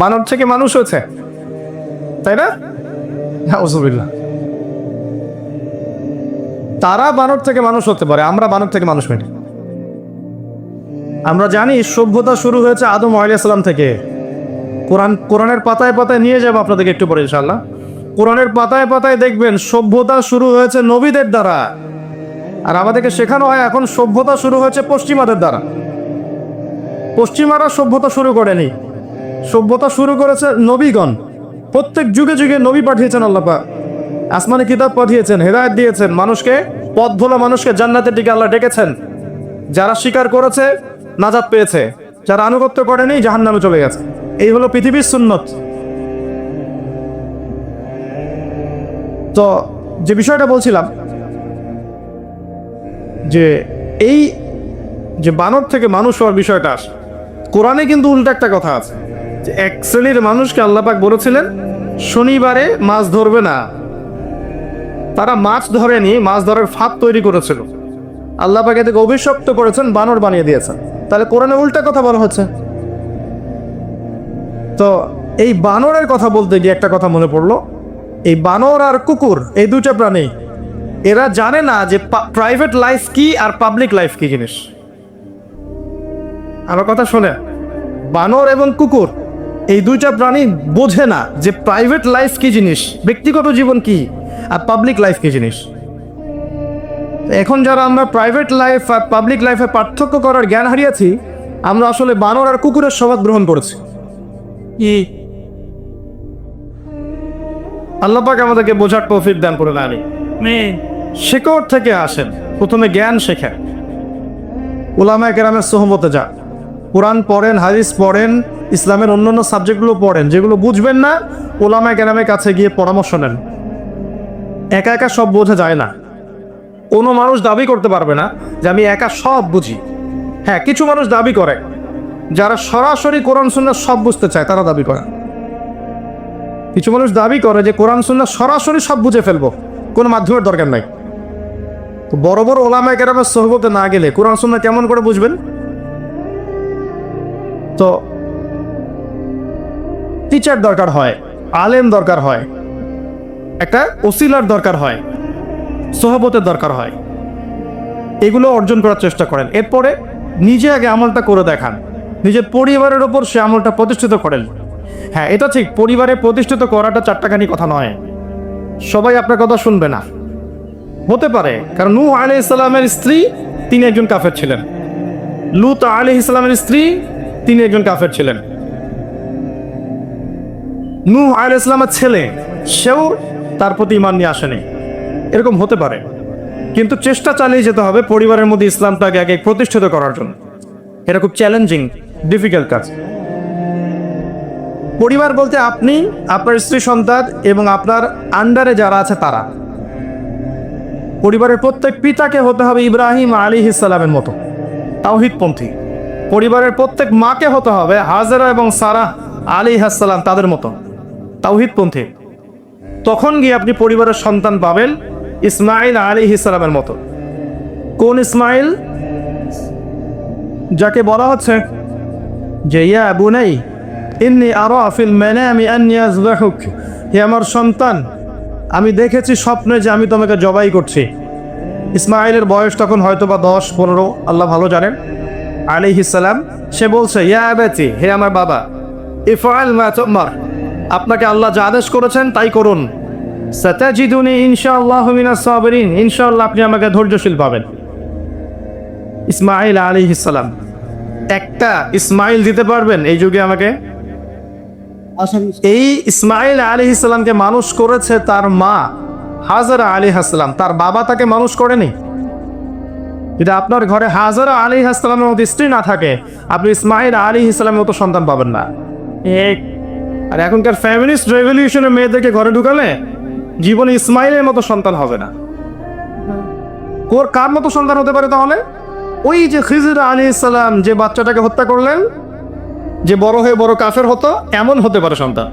বানর থেকে মানুষ হয়েছে, তাই না? নাউজুবিল্লাহ। তারা বানর থেকে মানুষ হতে পারে, আমরা বানর থেকে মানুষ হইনি। আমরা জানি সভ্যতা শুরু হয়েছে আদম আলাইহিস সালাম থেকে। কোরআনের পাতায় পাতায় নিয়ে যাবো আপনাদেরকে একটু পরে ইনশাআল্লাহ। কোরআনের পাতায় পাতায় দেখবেন সভ্যতা শুরু হয়েছে নবীদের দ্বারা, আর আমাদেরকে শেখানো হয় এখন সভ্যতা শুরু হয়েছে পশ্চিমাদের দ্বারা। পশ্চিমারা সভ্যতা শুরু করেনি, সভ্যতা শুরু করেছে নবীগণ। প্রত্যেক যুগে যুগে নবী পাঠিয়েছেন আল্লাহ পাক, আসমানি কিতাব পাঠিয়েছেন, হেদায়েত দিয়েছেন মানুষকে, পথ ভোলা মানুষকে জান্নাতের দিকে আল্লাহ ডেকেছেন। যারা স্বীকার করেছে নাজাত পেয়েছে, যারা আনুগত্য করেনি জাহান্নামে চলে গেছে। এই হলো পৃথিবীর সুন্নত। তো যে বিষয়টা বলছিলাম, যে এই যে বানর থেকে মানুষ হওয়ার বিষয়টা আসে, কোরআনে কিন্তু উল্টা একটা কথা আছে, যে এক শ্রেণীর মানুষকে আল্লাহ পাক বলেছিলেন শনিবারে মাছ ধরবে না। তারা মাছ ধরেনি, মাছ ধরার ফাঁদ তৈরি করেছিল। আল্লাহ পাক এদেরকে অভিশপ্ত করেছেন, বানর বানিয়ে দিয়েছেন। তাহলে কোরআনে উল্টা কথা বলা হচ্ছে। তো এই বানরের কথা বলতে গিয়ে একটা কথা মনে পড়লো, এই বানর আর কুকুর, এই দুইটা প্রাণী, এরা জানে না যে প্রাইভেট লাইফ কি আর পাবলিক লাইফ কি জিনিস। আমার কথা শোনে, বানর এবং কুকুর এই দুইটা প্রাণী বোঝে না যে প্রাইভেট লাইফ কি জিনিস, ব্যক্তিগত জীবন কি আর পাবলিক লাইফ কি জিনিস। এখন যারা আমরা প্রাইভেট লাইফ আর পাবলিক লাইফে পার্থক্য করার জ্ঞান হারিয়েছি, আমরা আসলে বানর আর কুকুরের স্বভাব গ্রহণ করেছি। আল্লাহ পাক আমাদেরকে বোঝার তৌফিক দান করে দেন। শিকড় থেকে আসেন, প্রথমে জ্ঞান শেখেন, উলামায়ে কেরামের সোহবতে যান, কোরআন পড়েন, হাদিস পড়েন, ইসলামের অন্যান্য সাবজেক্টগুলো পড়েন। যেগুলো বুঝবেন না, উলামায়ে কেরামের কাছে গিয়ে পরামর্শ নেন। একা একা সব বোঝা যায় না। কোনো মানুষ দাবি করতে পারবে না যে আমি একা সব বুঝি। হ্যাঁ, কিছু মানুষ দাবি করে, যারা সরাসরি কোরআন সুন্নাহ সব বুঝতে চায় তারা দাবি করে। কিছু মানুষ দাবি করে যে কোরআন সুন্নাহ সরাসরি সব বুঝে ফেলবো, কোনো মাধ্যমের দরকার নাই। তো বড় বড় উলামায়ে কেরামের সোহবতে না গেলে কোরআন সুন্নাহ কেমন করে বুঝবেন? তো টিচার দরকার হয়, আলেম দরকার হয়, একটা ওসিলার দরকার হয়, সোহবতের দরকার হয়। এগুলো অর্জন করার চেষ্টা করেন। এরপরে নিজে আগে আমলটা করে দেখান, নিজের পরিবারের ওপর সে আমলটা প্রতিষ্ঠিত করেন। হ্যাঁ, এটা ঠিক, পরিবারে প্রতিষ্ঠিত করাটা চারটাখানি কথা নয়। সবাই আপনার কথা শুনবে না, হতে পারে। কারণ নূহ আলাইহিস সালামের স্ত্রী তিনি একজন কাফের ছিলেন, লূত আলাইহিস সালামের স্ত্রী তিনি একজন কাফের ছিলেন, নূহ আলাইহিস সালামের ছেলে সেও তার প্রতি ঈমান নিয়ে আসেনি। এরকম হতে পারে, কিন্তু চেষ্টা চালিয়ে যেতে হবে পরিবারের মধ্যে ইসলামটাকে আগে প্রতিষ্ঠিত করার জন্য। এটা খুব চ্যালেঞ্জিং, ডিফিকাল্ট কাজ। পরিবার বলতে আপনি, আপনার স্ত্রী সন্তান এবং আপনার আন্ডারে যারা আছে তারা। পরিবারের প্রত্যেক পিতাকে হতে হবে ইব্রাহিম আলাইহিস সালামের মতো তাওহীদপন্থী। পরিবারের প্রত্যেক মাকে হতে হবে হাজেরা এবং সারাহ আলাইহিস সালাম তাদের মতো তাওহীদপন্থী। তখন গিয়ে আপনি পরিবারের সন্তান পাবেন ইসমাইল আলাইহিস সালামের মতো। কোন ইসমাইল? যাকে বলা হচ্ছে যে ইয়া বুনাই ইন্নী আরা ফিল মানামি আন্নী আযবাহুক, হে আমার সন্তান, আমি দেখেছি স্বপ্নে যে আমি তোমাকে জবাই করছি। ইসমাইলের বয়স তখন হয়তো বা 10-15, আল্লাহ ভালো জানেন, আলাইহিস সালাম। সে বলছে ইয়া আবাতি, হে আমার বাবা, ইফআল মা তুমার, আপনাকে আল্লাহ যা আদেশ করেছেন তাই করুন। সাতাজিদুনি ইনশাআল্লাহু মিনাস সাবিরিন, ইনশাআল্লাহ আপনি আমাকে ধৈর্যশীল পাবেন। ইসমাইল আলাইহিস সালাম, একটা ইসমাইল দিতে পারবেন এই যুগে আমাকে? এই ইসমাইল আলাইহিস সালামকে মানুষ করেছে তার মা হাজেরা আলাইহিস সালাম, তার বাবা তাকে মানুষ করেনি। যদি আপনার ঘরে হাজেরা আলাইহিস সালামের মতো স্ত্রী না থাকে, আপনি ইসমাইল আলাইহিস সালামের মতো সন্তান পাবেন না। আর এখনকার ফ্যামিলিস্ট রেভলিউশনে মেয়েদেরকে ঘরে ঢুকালে জীবনে ইসমাইলের মতো সন্তান হবে না। কার মতো সন্তান হতে পারে তাহলে? ওই যে খিজির আলাইহিস সালাম যে বাচ্চাটাকে হত্যা করলেন, যে বড় হয়ে বড় কাফের হতো, এমন হতে পারে সন্তান।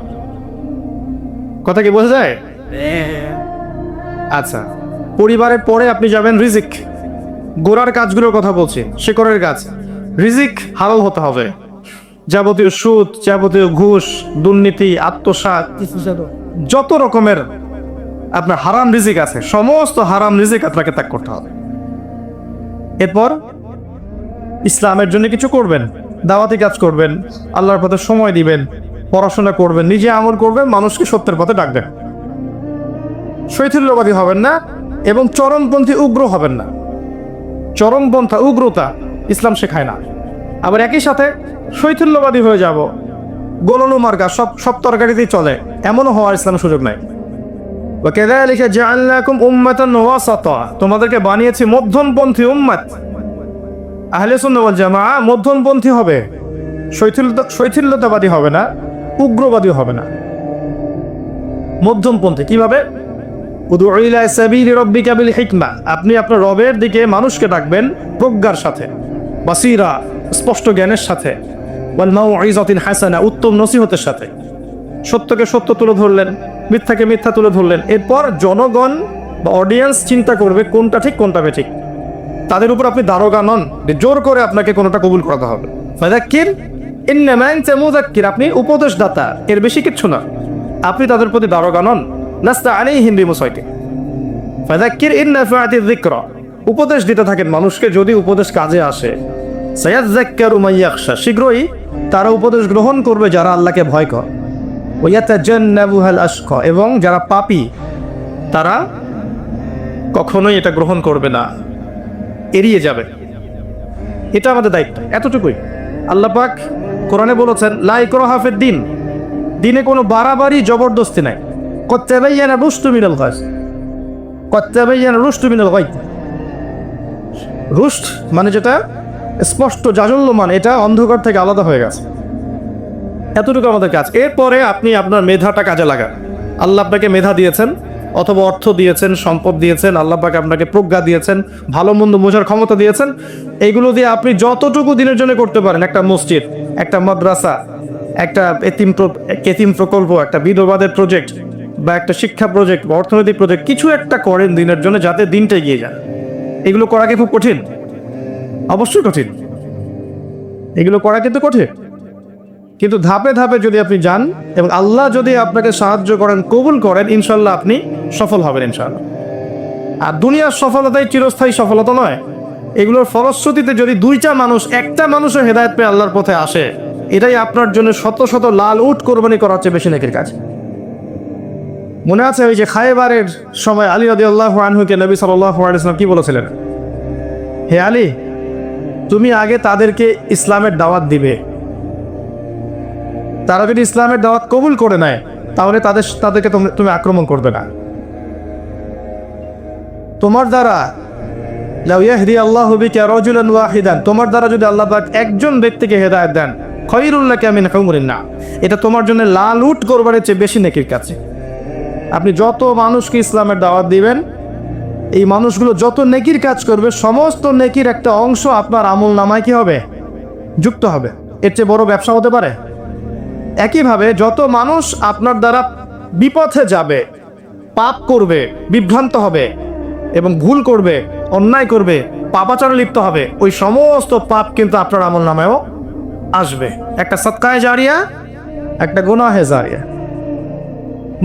কথা কি বোঝা যায়? আচ্ছা, পরিবারের পরে আপনি যাবেন রিজিক। গোড়ার কাজগুলোর কথা বলছি, শিকড়ের কাজ। রিজিক হালাল হতে হবে। যাবতীয় সুদ, যাবতীয় ঘুষ, দুর্নীতি, আত্মসাৎ, যত রকমের আপনার হারাম রিজিক আছে, সমস্ত হারাম রিজিক আপনাকে ত্যাগ করতে হবে। এরপর ইসলামের জন্য কিছু করবেন, দাওয়াতি কাজ করবেন, আল্লাহর পথে সময় দিবেন, পড়াশোনা করবেন, নিজে আমল করবেন, মানুষকে সত্যের পথে ডাকবেন। শৈথিল্যবাদী হবেন না এবং চরমপন্থী উগ্র হবেন না। চরমপন্থা, উগ্রতা ইসলাম শেখায় না। আবার একই সাথে শৈথিল্যবাদী হয়ে যাব, গোলনু মার্কা, সব তরকারিতেই চলে, এমনও হওয়ার ইসলামের সুযোগ নাই। ওয়াকাযালিকা জাআলনাকুম উম্মাতান ওয়াসাতা, তোমাদেরকে বানিয়েছি মধ্যমপন্থী উম্মত। আহলে সুন্নাহ ওয়াল জামাআহ মধ্যমপন্থী হবে, শৈথিল্যতাবাদী হবে না, উগ্রবাদী হবে না, মধ্যমপন্থী। কিভাবে? উদউ ইলা সাবিলি রাব্বিকা বিল হিকমা, আপনি আপনার রবের দিকে মানুষকে ডাকবেন প্রজ্ঞার সাথে, বাসীরা, স্পষ্ট জ্ঞানের সাথে, ওয়াল মাউইযাতিন হাসানা, উত্তম নসিহতের সাথে। সত্যকে সত্য তুলে ধরলেন, মিথ্যাকে মিথ্যা তুলে ধরলেন। এরপর জনগণ বা অডিয়েন্স চিন্তা করবে কোনটা ঠিক কোনটা বেঠিক। তাদের উপর আপনি দারোগা নন যে জোর করে আপনাকে কোনোটা কবুল করাতে হবে। ফাযাক্কির ইন্নামা আনতা মুযাক্কির, আপনি উপদেশদাতা, এর বেশি কিচ্ছু না। আপনি তাদের প্রতি দারোগা নন। লাস্তা আলাইহিম বিমুসাইতির। ফাযাক্কির ইন নাফাআতিয যিকরা, উপদেশ দিতে থাকেন মানুষকে, যদি উপদেশ কাজে আসে। সায়াযাক্কারু মান ইয়াখশা, শীঘ্রই তারা উপদেশ গ্রহণ করবে যারা আল্লাহকে ভয় করে। ওয়া ইয়াতাজান্নাবুহাল আশকা, এবং যারা পাপী তারা কখনোই এটা গ্রহণ করবে না, এড়িয়ে যাবে। এটা আমাদের দায়িত্ব, এতটুকুই। আল্লাহ পাক কোরআনে বলেছেন লা ইকরাহা ফিদ দ্বীন, দ্বীনে কোনো বাড়াবাড়ি জবরদস্তি নাই। ক্বাদ তাবায়্যানা রুশদু মিনাল গায়, ক্বাদ তাবায়্যানা রুশদু মিনাল গায়। রুশদ মানে যেটা স্পষ্ট জাজল্যমান, এটা অন্ধকার থেকে আলাদা হয়ে গেছে। এতটুকু আমাদের কাজ। এরপরে আপনি আপনার মেধাটা কাজে লাগান। আল্লাহ আপনাকে মেধা দিয়েছেন, অথবা অর্থ দিয়েছেন, সম্পদ দিয়েছেন, আল্লাহ পাক আপনাকে প্রজ্ঞা দিয়েছেন, ভালো মন্দ বোঝার ক্ষমতা দিয়েছেন। এইগুলো দিয়ে আপনি যতটুকু দিনের জন্য করতে পারেন, একটা মসজিদ, একটা মাদ্রাসা, একটা এতিম প্রকল্প, একটা বিধবাদের প্রজেক্ট, বা একটা শিক্ষা প্রজেক্ট বা অর্থনৈতিক প্রজেক্ট, কিছু একটা করেন দিনের জন্য, যাতে দিনটা এগিয়ে যায়। এগুলো করা কি খুব কঠিন? অবশ্যই কঠিন, এগুলো করা কিন্তু কঠিন। কিন্তু ধাপে ধাপে যদি আপনি যান এবং আল্লাহ যদি আপনাকে সাহায্য করেন, কবুল করেন, ইনশাল্লাহ আপনি সফল হবেন ইনশাল্লাহ। আর দুনিয়ার সফলতাই চিরস্থায়ী সফলতা নয়। এগুলোর ফলশ্রুতিতে যদি দুইটা মানুষ, একটা মানুষও হেদায়েত পেয়ে আল্লাহর পথে আসে, এটাই আপনার জন্য শত শত লাল উট কোরবানি করার চেয়ে বেশি নেকির কাজ। মনে আছে ওই যে খায়বারের সময় আলী রাদিয়াল্লাহু আনহুকে নবী সাল্লাল্লাহু আলাইহি ওয়াসাল্লাম কি বলেছিলেন? হে আলী, তুমি আগে তাদেরকে ইসলামের দাওয়াত দিবে। তারা যদি ইসলামের দাওয়াত কবুল করে নেয়, তাহলে তাদেরকে তুমি আক্রমণ করবে না। তোমার দ্বারা লাউ ইয়াহদি আল্লাহু বিকা রাজুলান ওয়াহিদান, তোমার দ্বারা যদি আল্লাহ পাক একজন ব্যক্তিকে হেদায়েত দেন, খায়রুল লাকা মিন হুমুরিন নাম, এটা তোমার জন্য লাল উট কোরবানির চেয়ে বেশি নেকির কাজ। আপনি যত মানুষকে ইসলামের দাওয়াত দিবেন, এই মানুষগুলো যত নেকির কাজ করবে, সমস্ত নেকির একটা অংশ আপনার আমল নামায় কি হবে? যুক্ত হবে। এর চেয়ে বড় ব্যবসা হতে পারে? একইভাবে যত মানুষ আপনার দ্বারা বিপথে যাবে, পাপ করবে, বিভ্রান্ত হবে এবং ভুল করবে, অন্যায় করবে, পাপাচারে লিপ্ত হবে, ওই সমস্ত পাপ কিন্তু আপনার আমল নামায়ও আসবে। একটা সদকায়ে জারিয়া, একটা গুনাহে জারিয়া।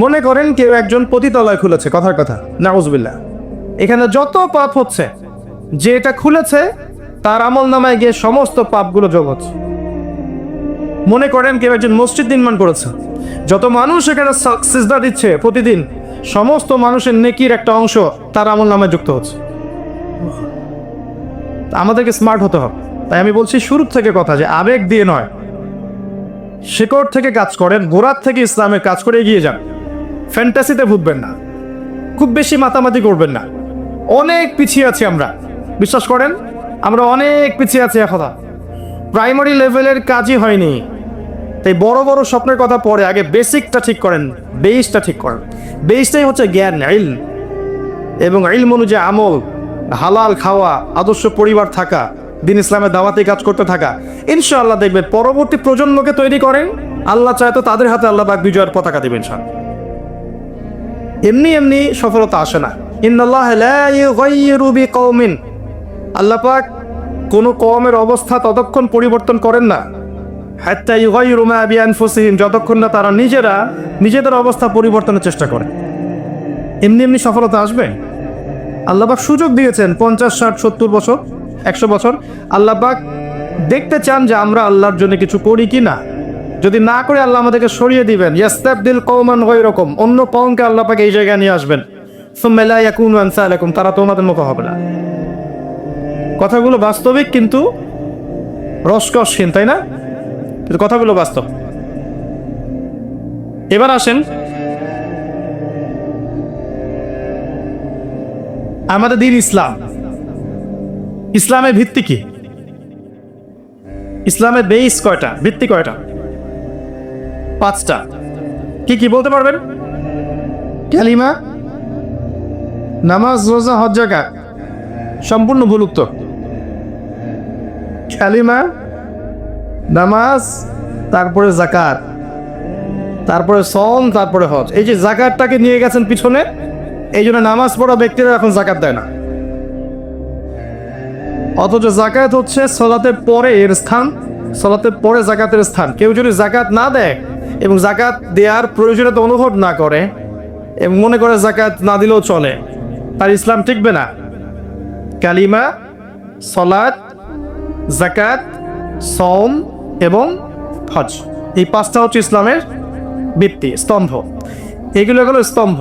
মনে করেন কেউ একজন পতিতালয় খুলেছে, কথার কথা, নাউজুবিল্লাহ, এখানে যত পাপ হচ্ছে, যে এটা খুলেছে তার আমল নামায় গিয়ে সমস্ত পাপগুলো যোগ হচ্ছে। মনে করেন কেউ একজন মসজিদ নির্মাণ করেছে, যত মানুষ এখানে সিজদা দিচ্ছে প্রতিদিন, সমস্ত মানুষের নেকির একটা অংশ তার আমল নামায় যুক্ত হচ্ছে। আমাদেরকে স্মার্ট হতে হবে। তাই আমি বলছি শুরু থেকে কথা, যে আবেগ দিয়ে নয়, শিকড় থেকে কাজ করেন, গোড়ার থেকে ইসলামের কাজ করে এগিয়ে যান। ফ্যান্টাসিতে ভুগবেন না, খুব বেশি মাতামাতি করবেন না। অনেক পিছিয়ে আছি আমরা, বিশ্বাস করেন, আমরা অনেক পিছিয়ে আছি এখনো। প্রাইমারি লেভেলের কাজই হয়নি। তাই বড় বড় স্বপ্নের কথা পরে, আগে বেসিকটা ঠিক করেন, বেসটা ঠিক করেন। বেসটাই হচ্ছে জ্ঞান, ইলম, এবং ইলম অনুযায়ী আমল, হালাল খাওয়া, আদর্শ পরিবার থাকা, দিন ইসলামের দাওয়াতে কাজ করতে থাকা। ইনশাআল্লাহ দেখবেন পরবর্তী প্রজন্মকে তৈরি করেন, আল্লাহ চায় তো তাদের হাতে আল্লাহ পাক বিজয়ের পতাকা দিবেন। এমনি এমনি সফলতা আসে না। ইন্নাল্লাহ লা ইউগাইয়িরু বিকওমিন, আল্লাহ পাক কোনো কওমের অবস্থা ততক্ষণ পরিবর্তন করেন না হাত্তা ইউগাইরু মা বিআনফুসিহিম, যতক্ষণ না তারা নিজেরা নিজেদের অবস্থা পরিবর্তনের চেষ্টা করে। এমনি এমনি সফলতা আসবে? আল্লাহ পাক সুযোগ দিয়েছেন 50, 60, 70 বছর, 100 বছর। আল্লাহ পাক দেখতে চান যে আমরা আল্লাহর জন্য কিছু করি কি না। যদি না করে আল্লাহ আমাদেরকে সরিয়ে দিবেন। ইয়াস্তাবদিল কওমান গায়রাকুম, অন্য কওমকে আল্লাহ পাক এই জায়গায় নিয়ে আসবেন। সুম্মা লা ইয়াকুনু আমসালাকুম, তারা তোমাদের মতো হবে না। কথাগুলো বাস্তবিক কিন্তু রসকসহীন, তাই না? কিন্তু কথাগুলো বাস্তব। এবার আসেন আমাদের দিন ইসলাম। ইসলামের ভিত্তি কি? ইসলামের বেস কয়টা, ভিত্তি কয়টা? 5টা। কি কি বলতে পারবেন? কালিমা, নামাজ, রোজা, হজ, যাকাত। সম্পূর্ণ ভুল উত্তর। কালিমা, নামাজ, তারপরে যাকাত, তারপরে সওম, তারপরে হজ। এই যে যাকাতটাকে নিয়ে গেছেন পিছনে, এই জন্য নামাজ পড়া ব্যক্তিরা এখন যাকাত দেয় না। অথচ যাকাত হচ্ছে সালাতের পরে এর স্থান, সালাতের পরে যাকাতের স্থান। কেউ যদি যাকাত না দেয় এবং যাকাত দেওয়ার প্রয়োজনীয়তা অনুভব না করে এবং মনে করে যাকাত না দিলেও চলে, তার ইসলাম টিকবে না। কালিমা, সালাত, যাকাত, সওম এবং হজ, এই 5টা হচ্ছে ইসলামের ভিত্তি, স্তম্ভ। এগুলো হলো স্তম্ভ।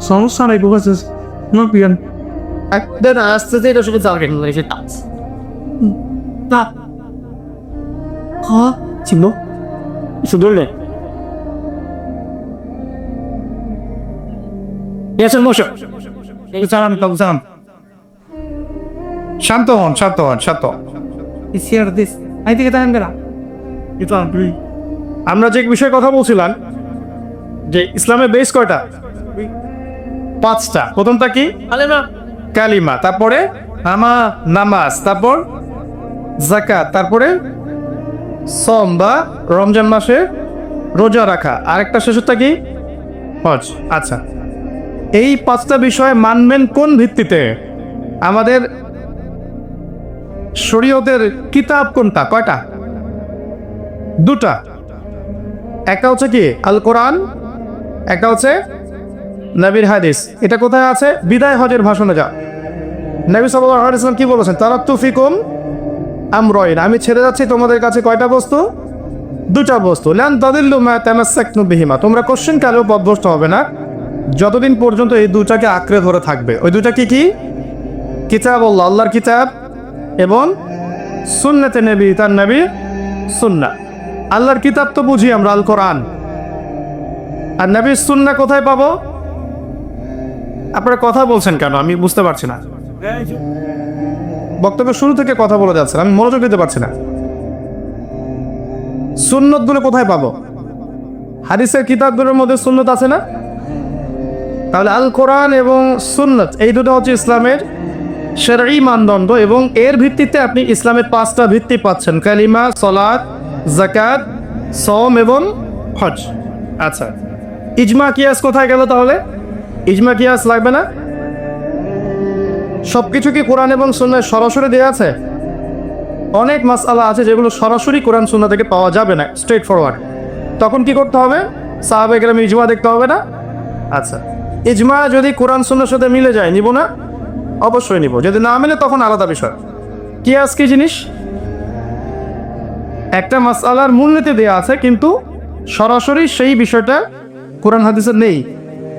সমস্যা নাই, আসতে এটা শুধু চাল কেন ছিল শুধু শান্ত হন, শান্ত হন, শান্ত। আমরা যে বিষয়ে কথা বলছিলাম যে ইসলামের বেস কয়টা? 5টা। প্রথমটা কি? কালিমা, তারপরে নামাজ, তারপর যাকাত, তারপরে সওম বা রমজান মাসে রোজা রাখা, আরেকটা শেষটা কি? হজ। আচ্ছা, এই 5টা বিষয় মানবেন কোন ভিত্তিতে? আমাদের শরীয়তের কিতাব কোনটা? কয়টা? 2টা। একটা হচ্ছে কি আল কোরআন, একটা হচ্ছে নবীর হাদিস। এটা কোথায় আছে? বিদায় হজের ভাষণে যা নবী সাল্লাল্লাহু আলাইহি ওয়াসাল্লাম কি বলেছেন? তারাকতু ফিকুম আমরাইন, আমি ছেড়ে যাচ্ছি তোমাদের কাছে কয়টা বস্তু? 2টা বস্তু। লান তাদিল্লু মা তামাসসাকতু বিহিমা, তোমরা কোশ্চেন কালেও পথভ্রষ্ট হবে না যতদিন পর্যন্ত এই 2টাকে আঁকড়ে ধরে থাকবে। ওই 2টা কি কি? কিতাবুল্লাহ, আল্লাহর কিতাব, এবং সুন্নতে নবী, তার নবীর সুন্নাহ। আল্লাহর কিতাব তো বুঝি আমরা আল কোরআন, আর নবীর সুন্নাহ কোথায় পাবো? আপনারা কথা বলছেন কেন? আমি বুঝতে পারছি না। বক্তব্যের শুরু থেকে কথা বলে যাচ্ছেন, আমি মনোযোগ দিতে পারছি না। সুন্নতগুলো কোথায় পাবো? হাদিসের কিতাবগুলোর মধ্যে সুন্নত আছে না? তাহলে আল কোরআন এবং সুন্নত, এই দুটো হচ্ছে ইসলামের শরঈ মানদণ্ড, এবং এর ভিত্তিতে আপনি ইসলামের 5টা ভিত্তি পাচ্ছেন: কালিমা, সালাত, যাকাত, সওম এবং হজ। আচ্ছা, ইজমা কিয়াস কোথায় গেল তাহলে? ইজমা কিয়াস লাগবে না? সবকিছু কি কোরআন এবং সুন্নাহয় সরাসরি দেওয়া আছে? অনেক মাসআলা আছে যেগুলো সরাসরি কোরআন সুন্নাহ থেকে পাওয়া যাবে না, স্ট্রেট ফরওয়ার্ড। তখন কি করতে হবে? সাহাবায়ে কেরাম ইজমা দেখতে হবে না? আচ্ছা, ইজমা যদি কোরআন সুন্নাহর সাথে মিলে যায় নিব না? অবশ্যই নিব। যদি না মিলে তখন আলাদা বিষয়। কিয়াস কি জিনিস? একটা মাসআলার মূলনীতি দেওয়া আছে কিন্তু সরাসরি সেই বিষয়টা কোরআন হাদিসে নেই,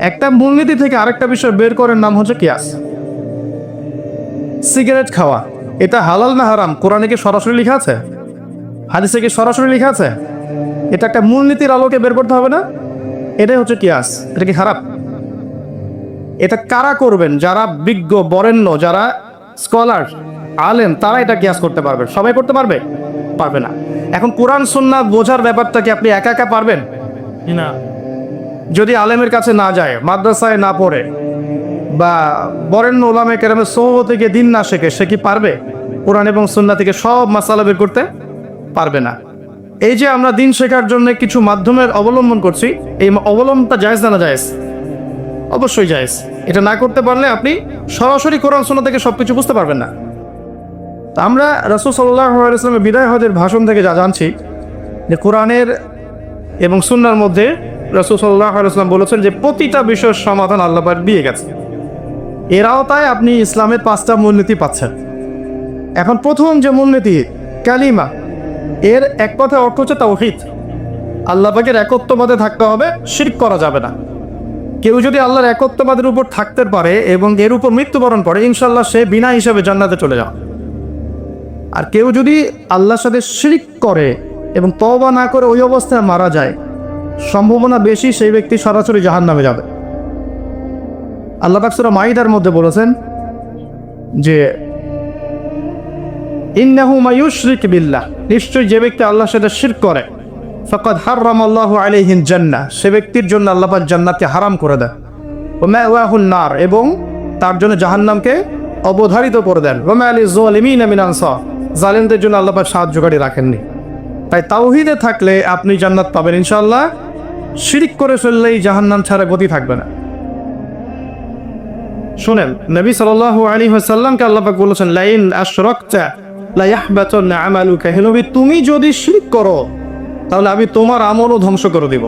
একটা মূলনীতি থেকে আরেকটা বিষয় বের করার নাম হচ্ছে কিয়াস। সিগারেট খাওয়া, এটা হালাল না হারাম কোরআনে কি সরাসরি লেখা আছে? হাদিসে কি সরাসরি লেখা আছে? এটা একটা মূলনীতির আলোকে বের করতে হবে না? এটাই হচ্ছে কিয়াস। এটা কি খারাপ? এটা কারা করবেন? যারা বিজ্ঞ বরেণ্য, যারা স্কলার, আলেম, তারা এটা কিয়াস করতে পারবে। সবাই করতে পারবে? পারবে না। এখন কোরআন সুন্নাহ বোঝার ব্যাপারটা কি আপনি একা একা পারবেন না? যদি আলেমের কাছে না যায়, মাদ্রাসায় না পড়ে, বা বরেণ্য উলামায়ে কেরামের সোহবতে গিয়ে দিন না শেখে, সে কি পারবে কোরআন এবং সুন্নাহ থেকে সব মাসালা বের করতে? পারবে না। এই যে আমরা দিন শেখার জন্য কিছু মাধ্যমের অবলম্বন করছি, এই অবলম্বনটা জায়েজ না জায়েজ? অবশ্যই জায়েজ। এটা না করতে পারলে আপনি সরাসরি কোরআন সুন্নাহ থেকে সবকিছু বুঝতে পারবেন না। তা আমরা রাসূল সাল্লাল্লাহু আলাইহি ওয়াসাল্লামের বিদায় হজের ভাষণ থেকে যা জানছি যে কোরআনের এবং সুন্নাহর মধ্যে রাসূল সাল্লাল্লাহু আলাইহি ওয়াসাল্লাম বলেছেন যে প্রতিটা বিষয়ের সমাধান আল্লাহ পাক দিয়ে গেছে। এর আওতায় আপনি ইসলামের 5টা মূলনীতি পাচ্ছেন। এখন প্রথম যে মূলনীতি কালিমা, এর এক কথায় অর্থ হচ্ছে তাওহীদ। আল্লাহ পাকের একত্ববাদে থাকতে হবে, শিরক করা যাবে না। কেউ যদি আল্লাহর একত্ববাদের উপর থাকতে পারে এবং এর উপর মৃত্যুবরণ করে, ইনশাআল্লাহ সে বিনা হিসাবে জান্নাতে চলে যাবে। আর কেউ যদি আল্লাহর সাথে শিরক করে এবং তওবা না করে ওই অবস্থায় মারা যায়, সম্ভাবনা বেশি সেই ব্যক্তি সরাসরি জাহান্নামে যাবে। আল্লাহ পাক সূরা মাইদার মধ্যে বলেছেন যে ইন্নাহু মায়ুশরিক বিল্লাহ, নিশ্চয়ই যে ব্যক্তি আল্লাহর সাথে শিরক করে, ফাকাদ হারামাল্লাহু আলাইহিল জান্নাহ, সে ব্যক্তির জন্য আল্লাহ পাক জান্নাতকে হারাম করে দেন। ওয়া মাওয়াহুন নার, এবং তার জন্য জাহান্নামকে অবধারিত করে দেন। ওয়া মা লিজ জালিমিনা মিন আনসার, জালিমদের জন্য আল্লাহ পাক সাহায্যকারী রাখেননি। তাই তাওহীদে থাকলে আপনি জান্নাত পাবেন ইনশাআল্লাহ। শিরক করে ফেললেই জাহান্নাম ছাড়া গতি থাকবে না। শুনেন, নবী সাল্লাল্লাহু আলাইহি ওয়াসাল্লামকে আল্লাহ পাক বলেছেন লাইন আশরাকতা লা ইয়াহবাতান্না আমালুকা, হে নবী তুমি যদি শিরক করো তাহলে আমি তোমার আমলও ধ্বংস করে দিব।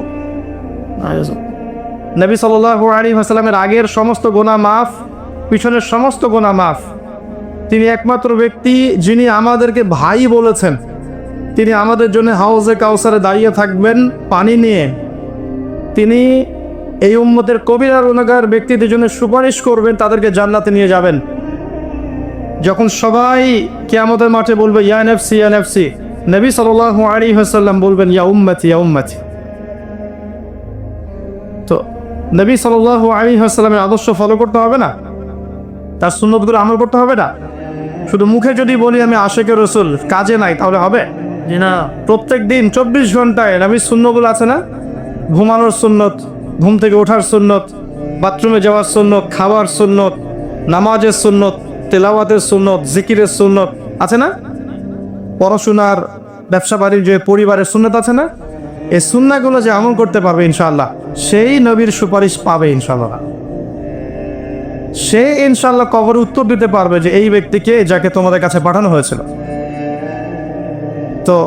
নবী সাল্লাল্লাহু আলাইহি ওয়াসাল্লামের আগের সমস্ত গুনাহ মাফ, পিছনের সমস্ত গুনাহ মাফ। তিনি একমাত্র ব্যক্তি যিনি আমাদেরকে ভাই বলেছেন। তিনি আমাদের জন্য হাউজে কাউসারে দাঁড়িয়ে থাকবেন পানি নিয়ে। তিনি এই উম্মতের কবিরা গুনাহগার ব্যক্তিদের জন্য সুপারিশ করবেন, তাদেরকে জান্নাতে নিয়ে যাবেন। যখন সবাই কিয়ামতের মাঠে বলবে ইয়া নাফসি ইয়া নাফসি, নবী সাল্লাল্লাহু আলাইহি ওয়াসাল্লাম বলবেন ইয়া উম্মতি ইয়া উম্মতি। তো নবী সাল্লাল্লাহু আলাইহি ওয়াসাল্লামের আদর্শ ফলো করতে হবে না? তার সুন্নতগুলো আমল করতে হবে না? শুধু মুখে যদি বলি আমি আশিকে রাসূল, কাজে নাই, তাহলে হবে? জি না। প্রত্যেক দিন 24 ঘন্টায় নবীর সুন্নতগুলো আছে না? ঘুমানোর সুন্নত, ঘুম থেকে ওঠার সুন্নত, বাথরুমে যাওয়ার সুন্নত, খাওয়ার সুন্নত, নামাজের সুন্নত, তেলাওয়াতের সুন্নত, জিকিরের সুন্নত আছে না? পড়াশোনার, ব্যবসা বাণিজ্য, পরিবারের সুন্নত আছে না? এই সুন্নাহগুলো যে আমল করতে পারবে ইনশাআল্লাহ, সেই নবীর সুপারিশ পাবে ইনশাআল্লাহ। সে ইনশাআল্লাহ কবরে উত্তর দিতে পারবে যে এই ব্যক্তিকে যাকে তোমাদের কাছে পাঠানো হয়েছিল। তো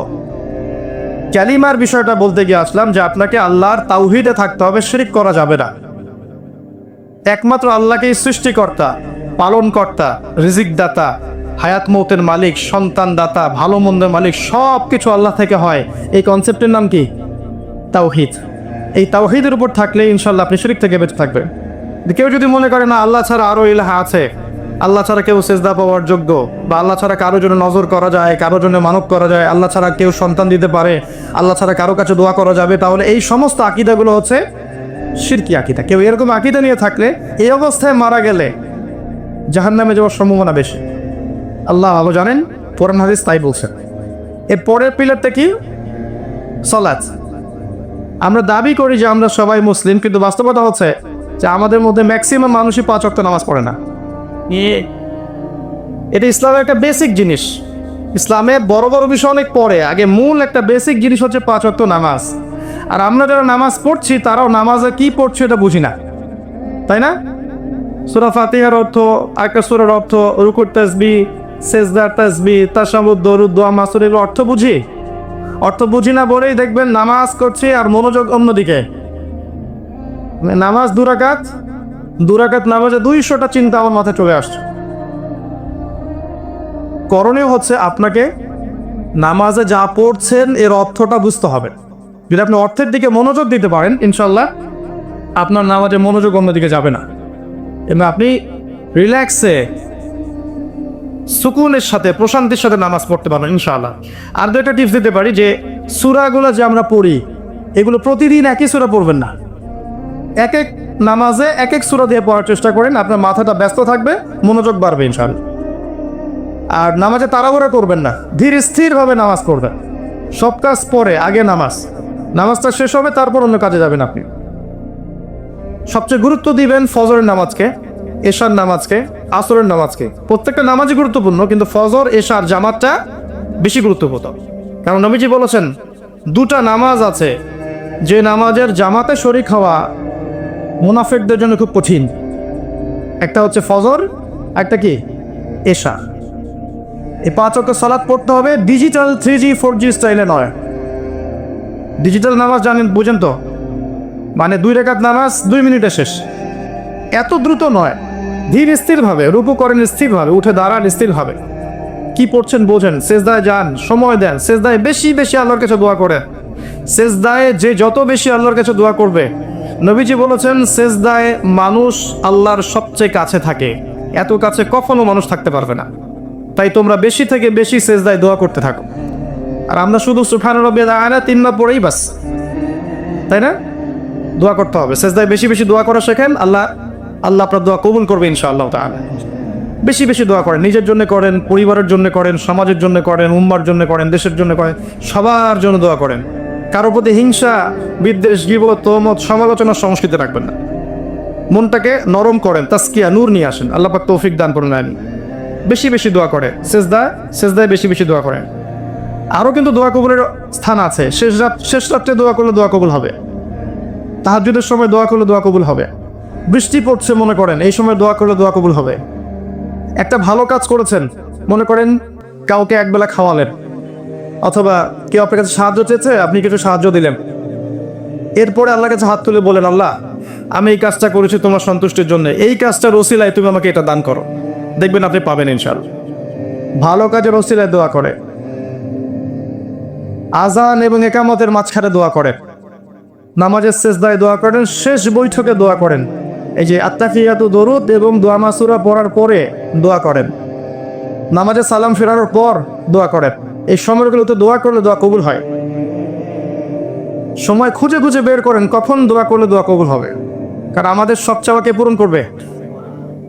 কালিমার বিষয়টা বলতে গিয়ে আসলাম যে আপনাকে আল্লাহর তাওহীদে থাকতে হবে, শিরক করা যাবে না। একমাত্র আল্লাহকেই সৃষ্টিকর্তা, পালনকর্তা, রিজিক দাতা, হায়াত মৌতের মালিক, সন্তান দাতা, ভালো মন্দের মালিক, সব কিছু আল্লাহ থেকে হয়। এই কনসেপ্টের নাম কি? তাওহীদ। এই তাওহীদের উপর থাকলে ইনশাআল্লাহ আপনি শিরক থেকে বেঁচে থাকবেন। কেউ যদি মনে করে না আল্লাহ ছাড়া আরো ইলাহা আছে, আল্লাহ ছাড়া কেউ সেজদা পাওয়ার যোগ্য, বা আল্লাহ ছাড়া কারো জন্য নজর করা যায়, কারো জন্য মানব করা যায়, আল্লাহ ছাড়া কেউ সন্তান দিতে পারে, আল্লাহ ছাড়া কারো কাছে দোয়া করা যাবে, তাহলে এই সমস্ত আকীদাগুলো হচ্ছে শিরকি আকীদা। কেউ এরকম আকীদা নিয়ে থাকলে এই অবস্থায় মারা গেলে জাহান্নামে যাওয়ার সম্ভাবনা বেশি। আল্লাহ ভালো জানেন, কোরআন হাদিস তাই বলছে। এর পরের পিলারটা কি? সালাত। আমরা দাবি করি যে আমরা সবাই মুসলিম, কিন্তু বাস্তবতা হচ্ছে যে আমাদের মধ্যে ম্যাক্সিমাম মানুষই 5 ওয়াক্ত নামাজ পড়ে না। এটা ইসলামের একটা বেসিক জিনিস। ইসলামে বড় বড় বিষয় অনেক পরে, আগে মূল একটা বেসিক জিনিস হচ্ছে 5 ওয়াক্ত নামাজ। আর আমরা যারা নামাজ পড়ছি তারাও নামাজে কি পড়ছি এটা বুঝি না, তাই না? সূরা ফাতিহার অর্থ, আরেকটা সূরার অর্থ, রুকুর তাসবিহ, সেজদার তাসবিহ, তাশাহুদ, দরুদ, দোয়া, মাসুর, এর অর্থ বুঝি? অর্থ বুঝি না বলেই দেখবেন নামাজ করছি আর মনোযোগ অন্যদিকে। নামাজ 2 রাকাত নামাজে 200টা চিন্তা আমার মাথায় চলে আসছে। করণীয় হচ্ছে আপনাকে নামাজে যা পড়ছেন এর অর্থটা বুঝতে হবে। যদি আপনি অর্থের দিকে মনোযোগ দিতে পারেন, ইনশাল্লাহ আপনার নামাজে মনোযোগ অন্যদিকে যাবে না, এবং আপনি রিল্যাক্সে, সুকুনের সাথে, প্রশান্তির সাথে নামাজ পড়তে পারবেন ইনশাআল্লাহ। আর 2টা টিপস দিতে পারি যে সূরাগুলো যে আমরা পড়ি, এগুলো প্রতিদিন একই সূরা পড়বেন না। এক এক নামাজে এক এক সূরা দিয়ে পড়ার চেষ্টা করেন, আপনার মাথাটা ব্যস্ত থাকবে, মনোযোগ বাড়বে ইনশাআল্লাহ। আর নামাজে তাড়াহুড়া করবেন না, ধীর স্থিরভাবে নামাজ পড়বেন। সব কাজ পরে, আগে নামাজটা শেষ হবে, তারপর অন্য কাজে যাবেন আপনি। সবচেয়ে গুরুত্ব দিবেন ফজরের নামাজকে, এশার নামাজকে, আসরের নামাজকে। প্রত্যেকটা নামাজই গুরুত্বপূর্ণ, কিন্তু ফজর, এশার জামাতটা বেশি গুরুত্বপূর্ণ। কারণ নবীজি বলেছেন দুটা নামাজ আছে যে নামাজের জামাতে শরীক হওয়া মুনাফিকদের জন্য খুব কঠিন। একটা হচ্ছে ফজর, একটা কি এশা। এই 5 ওয়াক্ত সালাত পড়তে হবে ডিজিটাল 3G 4G স্টাইলে নয়। ডিজিটাল নামাজ জানেন, বুঝেন তো, মানে 2 রাকাত নামাজ 2 মিনিটে শেষ। এত দ্রুত নয়, ধীর স্থিরভাবে রুকু করেন, স্থিরভাবে উঠে দাঁড়ান, স্থিরভাবে কি পড়ছেন বোঝেন, সেজদায় যান, সময় দেন, সেজদায় বেশি বেশি আল্লাহর কাছে দোয়া করেন। সেজদায় যে যত বেশি আল্লাহর কাছে দোয়া করবে, নবীজি বলেছেন সেজদায় মানুষ আল্লাহর সবচেয়ে কাছে থাকে, এত কাছে কখনো মানুষ থাকতে পারবে না। তাই তোমরা বেশি থেকে বেশি সেজদায় দোয়া করতে থাকো। আর আমরা শুধু সুবহান রাব্বিয়াল আ'লা 3 বার পড়েই বাস, তাই না? দোয়া করতে হবে, সেজদায় বেশি বেশি দোয়া করা শেখেন, আল্লাহ আপনার দোয়া কবুল করবে ইনশাআল্লাহ তাআলা। বেশি বেশি দোয়া করেন, নিজের জন্য করেন, পরিবারের জন্য করেন, সমাজের জন্য করেন, উম্মার জন্য করেন, দেশের জন্য করেন, সবার জন্য দোয়া করেন। কারো প্রতি হিংসা, বিদ্বেষ, গীবত, তহমত, সমালোচনার সংস্কৃতি রাখবেন না। মনটাকে নরম করেন, তাসকিয়া, নূর নিয়ে আসেন। আল্লাহ পাক তৌফিক দান করুন। আমি বেশি বেশি দোয়া করে সেজদায় বেশি বেশি দোয়া করেন। আরও কিন্তু দোয়া কবুলের স্থান আছে। শেষ রাত্রে দোয়া করলে দোয়া কবুল হবে, তাহাজ্জুদের সময় দোয়া করলে দোয়া কবুল হবে, বৃষ্টি পড়ছে মনে করেন এই সময় দোয়া করলে দোয়া কবুল হবে। একটা ভালো কাজ করেছেন, মনে করেন কাউকে একবেলা খাওয়ালেন, অথবা কেউ আপনার কাছে সাহায্য চেয়েছে, আপনি কিছু সাহায্য দিলেন, এরপরে আল্লাহর কাছে হাত তুলে বলেন, আল্লাহ আমি এই কাজটা করেছি তোমার সন্তুষ্টির জন্য, এই কাজটার ওসিলায় তুমি আমাকে এটা দান করো, দেখবেন আপনি পাবেন ইনশাআল্লাহ। ভালো কাজের ওসিলায় দোয়া করে, আজান এবং একামতের মাঝখানে দোয়া করেন, নামাজের সেজদায় দোয়া করেন, শেষ বৈঠকে দোয়া করেন। এই যে আত্তাহিয়াতু দরুদ এবং দোয়া মাসুরা পড়ার পরে দোয়া করেন, নামাজে সালাম ফেরানোর পর দোয়া করেন। এই সময়গুলোতে দোয়া করলে দোয়া কবুল হয়। সময় খুঁজে খুঁজে বের করেন কখন দোয়া করলে দোয়া কবুল হবে। কারণ আমাদের সব চাওয়াকে পূরণ করবে,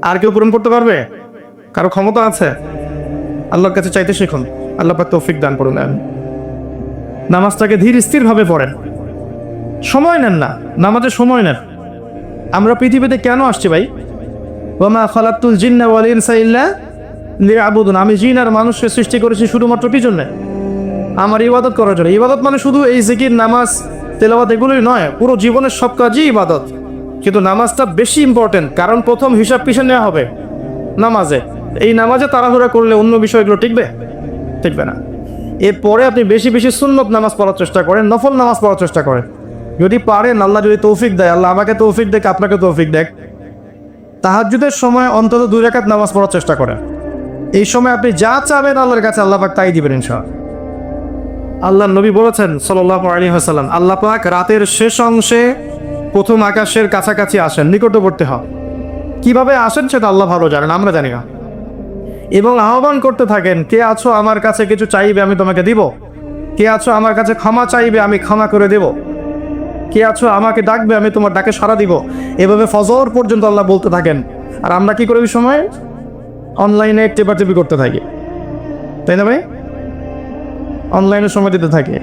আর কেউ পূরণ করতে পারবে? কারো ক্ষমতা আছে? আল্লাহর কাছে চাইতে শিখুন, আল্লাহ পাক তৌফিক দান করুন। নামাজটাকে ধীর স্থিরভাবে পড়েন, সময় নেন না, নামাজে সময় নেন। আমরা পৃথিবীতে কেন আসছি ভাই? ওয়ামা খালাকতুল জিন্না ওয়াল ইনসা ইল্লা লিয়াবুদুন। আমি জিন আর মানুষকে সৃষ্টি করেছি শুধুমাত্র কি জন্য? আমার ইবাদত করার জন্য। ইবাদত মানে শুধু এই জিকির, নামাজ, তেলাওয়াত এগুলোই নয়, পুরো জীবনের সব কাজই ইবাদত। কিন্তু নামাজটা বেশি ইম্পর্টেন্ট, কারণ প্রথম হিসাব পিছনে নেওয়া হবে নামাজে। এই নামাজে তাড়াহুড়া করলে অন্য বিষয়গুলো টিকবে না। এরপরে আপনি বেশি বেশি সুন্নত নামাজ পড়ার চেষ্টা করেন, নফল নামাজ পড়ার চেষ্টা করেন। যদি পারেন, আল্লাহ যদি তৌফিক দেয়, আল্লাহ আমাকে তৌফিক দেখ, আপনাকে তৌফিক দেখ, তাহাজ্জুদের সময় অন্তত 2 রাকাত নামাজ পড়ার চেষ্টা করেন। এই সময় আপনি যা চাবেন আল্লাহর কাছে আল্লাহ পাক তাই দিবেন ইনশাআল্লাহ। আল্লাহর নবী বলেছেন সাল্লাল্লাহু আলাইহি ওয়াসাল্লাম, আল্লাহ পাক রাতের শেষ অংশে প্রথম আকাশের কাছাকাছি আসেন, নিকটবর্তী হন। কিভাবে আসেন সেটা আল্লাহ ভালো জানেন, আমরা জানি না। এবং আহ্বান করতে থাকেন, কে আছো আমার কাছে কিছু চাইবে আমি তোমাকে দিব, কে আছো আমার কাছে ক্ষমা চাইবে আমি ক্ষমা করে দেব, কে আছো আমাকে ডাকবে আমি তোমার ডাকে সাড়া দিব। এভাবে ফজর পর্যন্ত আল্লাহ বলতে থাকেন। আর আমরা কি করি ওই সময়? অনলাইনে টেপাটেপি করতে থাকি, তাই না ভাই? অনলাইনে সময় দিতে থাকি।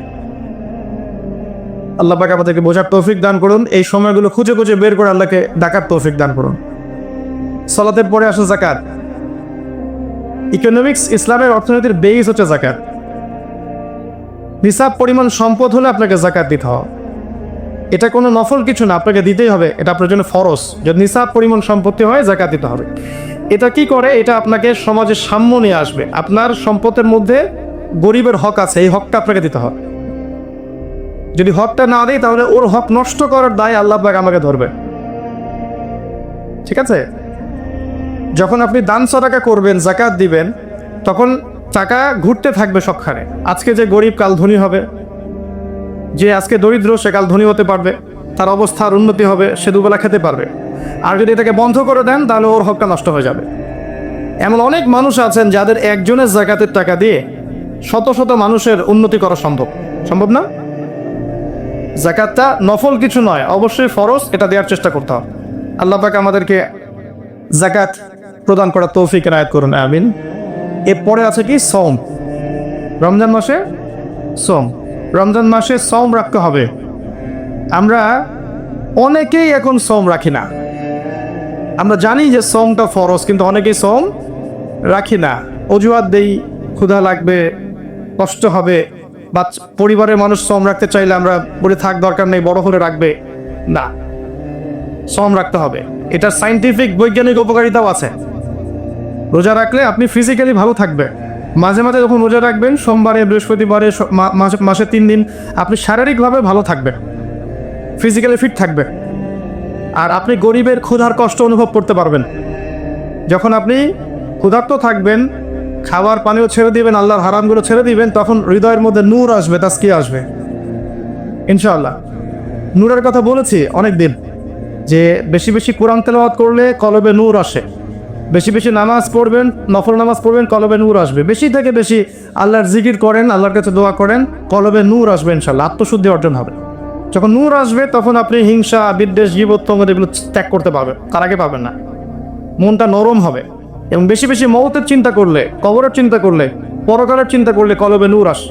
আল্লাহ পাক আমাদেরকে বোঝার তৌফিক দান করুন। এই সময়গুলো খুঁজে খুঁজে বের করে আল্লাহকে ডাকার তৌফিক দান করুন। সালাতের পরে আসে যাকাত। ইকোনমিক্স, ইসলামের অর্থনীতির বেস হচ্ছে যাকাত। নিসাব পরিমাণ সম্পদ হলে আপনাকে যাকাত দিতে হবে। এটা কোনো নফল কিছু না, আপনাকে দিতেই হবে, এটা আপনার জন্য ফরজ। যদি নিসাব পরিমাণ সম্পত্তি হয় যাকাত দিতে হবে। এটা কি করে? এটা আপনাকে সমাজের সাম্য নিয়ে আসবে। আপনার সম্পদের মধ্যে গরিবের হক আছে, এই হকটা আপনাকে দিতে হবে। যদি হকটা না দেয় তাহলে ওর হক নষ্ট করার দায় আল্লাহ পাক আমাকে ধরবে। ঠিক আছে? যখন আপনি দান সদকা করবেন, যাকাত দিবেন, তখন টাকা ঘুরতে থাকবে সবখানে। আজকে যে গরিব কাল ধনী হবে, যে আজকে দরিদ্র সে কাল ধনী হতে পারবে, তার অবস্থার উন্নতি হবে, সে দুবেলা খেতে পারবে। আর যদি এটাকে বন্ধ করে দেন তাহলে ওর হকটা নষ্ট হয়ে যাবে। এমন অনেক মানুষ আছেন যাদের একজনের যাকাতের টাকা দিয়ে শত শত মানুষের উন্নতি করা সম্ভব না। যাকাতটা নফল কিছু নয়, অবশ্যই ফরজ, এটা দেওয়ার চেষ্টা করতে হবে। আল্লাহ পাক আমাদেরকে যাকাত প্রদান করার তৌফিক এনায়েত করুন, আমিন। এরপরে আছে কি? সওম। রমজান মাসে সওম, রমজান মাসে সওম রাখতে হবে। আমরা অনেকেই এখন সওম রাখি না। আমরা জানি যে সওমটা ফরজ, কিন্তু অনেকেই সওম রাখি না। অজুহাত দেই, ক্ষুধা লাগবে, কষ্ট হবে, পরিবারের মানুষ শ্রম রাখতে চাইলে আমরা বলে থাক দরকার নেই, বড় হলে রাখবে না, শ্রম রাখতে হবে। এটা সায়েন্টিফিক বৈজ্ঞানিক উপকারিতাও আছে। রোজা রাখলে আপনি ফিজিক্যালি ভালো থাকবে। মাঝে মাঝে যখন রোজা রাখবেন, সোমবারে বৃহস্পতিবারে মাসে 3 দিন, আপনি শারীরিকভাবে ভালো থাকবেন, ফিজিক্যালি ফিট থাকবে। আর আপনি গরিবের ক্ষুধার কষ্ট অনুভব করতে পারবেন। যখন আপনি ক্ষুধার্ত থাকবেন, খাবার পানিও ছেড়ে দিবেন, আল্লাহর হারামগুলো ছেড়ে দিবেন, তখন হৃদয়ের মধ্যে নূর আসবে, তাসকিয়া আসবে ইনশাআল্লাহ। নূরের কথা বলেছি অনেক দিন, যে বেশি বেশি কোরআন তেলাওয়াত করলে কলবে নূর আসে, বেশি বেশি নামাজ পড়বেন, নফল নামাজ পড়বেন, কলবে নূর আসবে। বেশি থেকে বেশি আল্লাহর জিকির করেন, আল্লাহর কাছে দোয়া করেন, কলবে নূর আসবে ইনশাআল্লাহ, আত্মশুদ্ধি অর্জন হবে। যখন নূর আসবে তখন আপনি হিংসা, বিদ্বেষ, গীবত এগুলো ত্যাগ করতে পারবেন, তার আগে পাবেন না। মনটা নরম হবে এবং বেশি বেশি মওতের চিন্তা করলে, কবরের চিন্তা করলে, পরকালের চিন্তা করলে কলবে নূর আসে।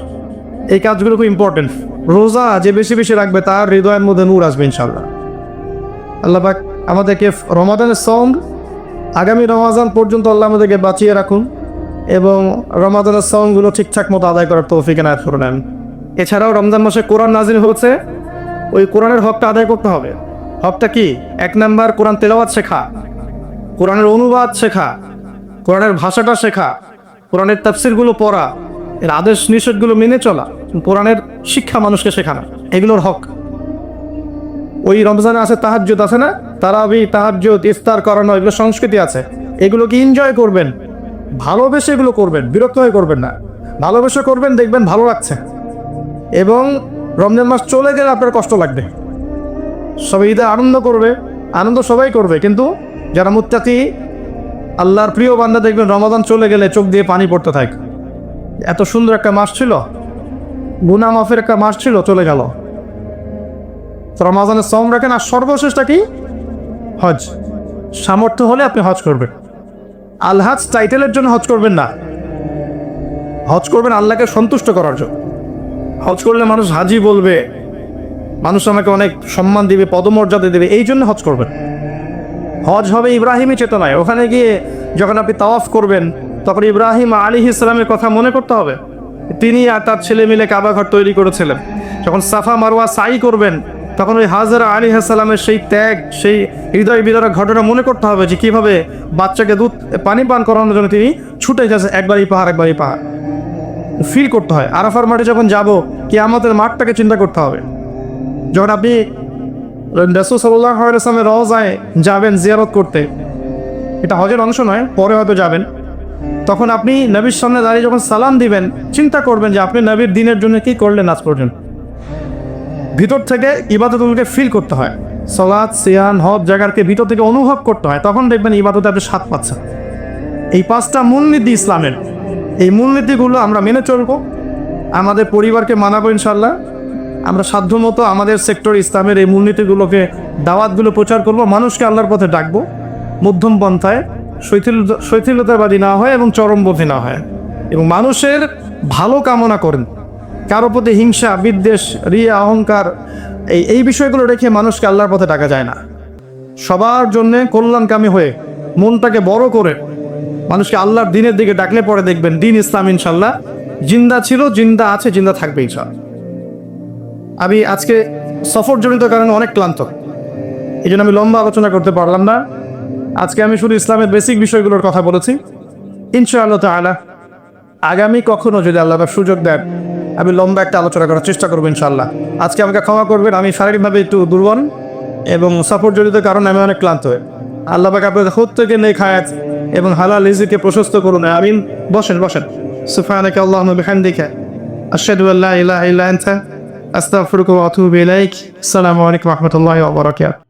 এই কাজগুলো খুব ইম্পর্টেন্ট। রোজা যে বেশি বেশি রাখবে তার হৃদয়ের মধ্যে নূর আসবে ইনশাআল্লাহ। আল্লাহ পাক আমাদেরকে রমাদানের সং আগামী রমাদান পর্যন্ত আল্লাহ আমাদেরকে বাঁচিয়ে রাখুন এবং রমাদানের সংগুলো ঠিকঠাক মতো আদায় করার তৌফিক এনায়েত করে নেন। এছাড়াও রমজান মাসে কোরআন নাজিল হচ্ছে, ওই কোরআনের হকটা আদায় করতে হবে। হকটা কি? 1 নাম্বার কোরআন তেলাওয়াত শেখা, কোরআনের অনুবাদ শেখা, কোরআনের ভাষাটা শেখা, কোরআনের তাফসিরগুলো পড়া, এর আদেশ নিষেধগুলো মেনে চলা, কোরআনের শিক্ষা মানুষকে শেখানো, এগুলোর হক। ওই রমজানে আছে তাহাজ্জুদ, আছে না? তারাবি, তাহাজ্জুদ, ইফতার করানো, এগুলো সংস্কৃতি আছে। এগুলোকে এনজয় করবেন, ভালোবেসে এগুলো করবেন, বিরক্ত হয়ে করবেন না, ভালোবেসে করবেন, দেখবেন ভালো লাগছে। এবং রমজান মাস চলে গেলে আপনার কষ্ট লাগবে। সবাই ঈদে আনন্দ করবে, আনন্দ সবাই করবে, কিন্তু যারা মুত্তাকি, আল্লাহর প্রিয় বান্দা, দেখবেন রমাদান চলে গেলে চোখ দিয়ে পানি পড়তে থাকে। এত সুন্দর একটা মাস ছিল, গুনাহ মাফের একটা মাস ছিল, চলে গেল। রমাদানের সওম রাখেন। আর সর্বশেষটা কি? হজ। সামর্থ্য হলে আপনি হজ করবেন। আল হজ টাইটেলের জন্য হজ করবেন না, হজ করবেন আল্লাহকে সন্তুষ্ট করার জন্য। হজ করলে মানুষ হাজি বলবে, মানুষ আমাকে অনেক সম্মান দিবে, পদমর্যাদা দেবে, এই জন্য হজ করবেন। হজ হবে ইব্রাহিমী চেতনায়। ওখানে গিয়ে যখন আপনি তাওয়াফ করবেন, তখন ইব্রাহিম আলাইহিস সালামের কথা মনে করতে হবে। তিনি আর তার ছেলে মিলে কাবা ঘর তৈরি করেছিলেন। যখন সাফা মারওয়া সাই করবেন, তখন ওই হাজরা আলাইহিস সালামের সেই ত্যাগ, সেই হৃদয় বিদারক ঘটনা মনে করতে হবে, যে কীভাবে বাচ্চাকে পানি পান করানোর জন্য তিনি ছুটে গেছে, একবারই পাহাড় একবারই পাহাড়। ফিল করতে হয়। আরাফার মাঠে যখন যাব, কিয়ামতের মাঠটাকে চিন্তা করতে হবে। যখন আপনি রাসূল সাল্লাল্লাহু আলাইহি ওয়াসাল্লামের রওজায় যাবেন জিয়ারত করতে, এটা হজের অংশ নয়, পরে হয়তো যাবেন, তখন আপনি নবীর সামনে দাঁড়িয়ে যখন সালাম দিবেন, চিন্তা করবেন যে আপনি নবীর দ্বীনের জন্য কি করলেন আজ পর্যন্ত। ভিতর থেকে ইবাদতকে ফিল করতে হয়। সালাত, সিয়াম, হজ জায়গাকে ভিতর থেকে অনুভব করতে হয়, তখন দেখবেন ইবাদতে আপনি স্বাদ পাচ্ছেন। এই 5টা মূলনীতি ইসলামের, এই মূলনীতিগুলো আমরা মেনে চলবো, আমাদের পরিবারকে মানাবো ইনশাল্লাহ। আমরা সাধ্যমতো আমাদের সেক্টর ইসলামের এই মূলনীতিগুলোকে, দাওয়াতগুলো প্রচার করব, মানুষকে আল্লাহর পথে ডাকবো, মধ্যম পন্থায়, শৈথিলতাবাদী না হয় এবং চরমপন্থী না হয়, এবং মানুষের ভালো কামনা করেন। কারো প্রতি হিংসা, বিদ্বেষ, রিয়া, অহংকার, এই বিষয়গুলো রেখে মানুষকে আল্লাহর পথে ডাকা যায় না। সবার জন্যে কল্যাণকামী হয়ে, মনটাকে বড় করে মানুষকে আল্লাহর দ্বীনের দিকে ডাকলে পরে দেখবেন দ্বীন ইসলাম ইনশাল্লাহ জিন্দা ছিল, জিন্দা আছে, জিন্দা থাকবে ইনশাল্লাহ। আমি আজকে সফরজনিত কারণে অনেক ক্লান্ত, এই জন্য আমি লম্বা আলোচনা করতে পারলাম না। আজকে আমি শুধু ইসলামের বেসিক বিষয়গুলোর কথা বলেছি। ইনশাআল্লাহ তাআলা আগামী কখনো যদি আল্লাহ সুযোগ দেন, আমি লম্বা একটা আলোচনা করার চেষ্টা করবো ইনশাআল্লাহ। আজকে আমাকে ক্ষমা করবেন, আমি শারীরিকভাবে একটু দুর্বল এবং সফরজনিত কারণে আমি অনেক ক্লান্ত হয়ে। আল্লাহ পাক আপনাদের খুদ থেকে নেক হায়াত এবং হালাল রিজিককে প্রশস্ত করুন, আমিন। বসেন বসেন। সুবহানাকা আল্লাহুম্মা বিহামদিকা আশহাদু আল্লা ইলাহা ইল্লা আনতা আস্তাগফিরুকা ওয়া আতুবু ইলাইক। আসসালামু আলাইকুম ওয়া রাহমাতুল্লাহি ওয়া বারাকাতুহু।